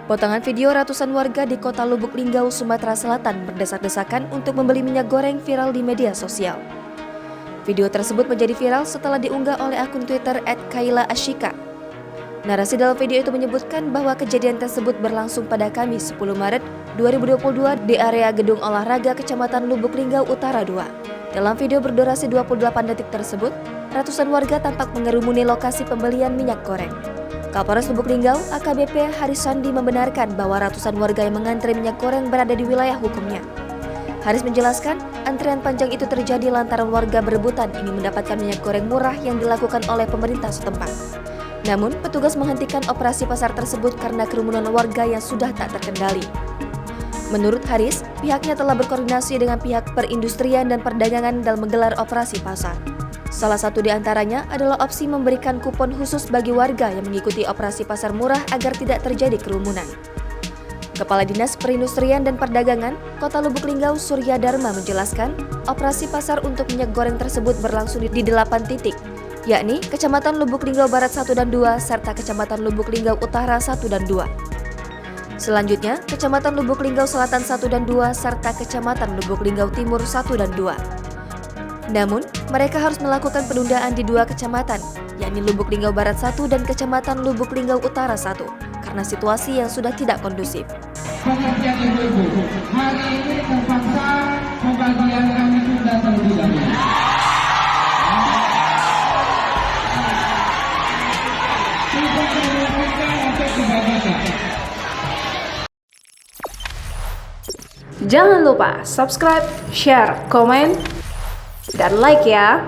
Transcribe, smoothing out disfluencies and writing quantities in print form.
Potongan video ratusan warga di kota Lubuk Linggau, Sumatera Selatan berdesak-desakan untuk membeli minyak goreng viral di media sosial. Video tersebut menjadi viral setelah diunggah oleh akun Twitter @kaila_ashika. Narasi dalam video itu menyebutkan bahwa kejadian tersebut berlangsung pada Kamis 10 Maret 2022 di area Gedung Olahraga Kecamatan Lubuk Linggau Utara 2. Dalam video berdurasi 28 detik tersebut, ratusan warga tampak mengerumuni lokasi pembelian minyak goreng. Kapolres Lubuk Linggau, AKBP Haris Sandi membenarkan bahwa ratusan warga yang mengantri minyak goreng berada di wilayah hukumnya. Haris menjelaskan, antrian panjang itu terjadi lantaran warga berebutan ingin mendapatkan minyak goreng murah yang dilakukan oleh pemerintah setempat. Namun, petugas menghentikan operasi pasar tersebut karena kerumunan warga yang sudah tak terkendali. Menurut Haris, pihaknya telah berkoordinasi dengan pihak perindustrian dan perdagangan dalam menggelar operasi pasar. Salah satu di antaranya adalah opsi memberikan kupon khusus bagi warga yang mengikuti operasi pasar murah agar tidak terjadi kerumunan. Kepala Dinas Perindustrian dan Perdagangan Kota Lubuk Linggau Surya Dharma menjelaskan, operasi pasar untuk minyak goreng tersebut berlangsung di 8 titik, yakni Kecamatan Lubuk Linggau Barat 1 dan 2 serta Kecamatan Lubuk Linggau Utara 1 dan 2. Selanjutnya, Kecamatan Lubuk Linggau Selatan 1 dan 2 serta Kecamatan Lubuk Linggau Timur 1 dan 2. Namun, mereka harus melakukan penundaan di 2 kecamatan, yakni Lubuk Linggau Barat 1 dan Kecamatan Lubuk Linggau Utara 1, karena situasi yang sudah tidak kondusif. Pengertian ibu-ibu, hari ini terpaksa pembagian kami tunda terlebih dahulu. Tidak memungkinkan untuk dibagikan. Jangan lupa subscribe, share, komen, dan like ya.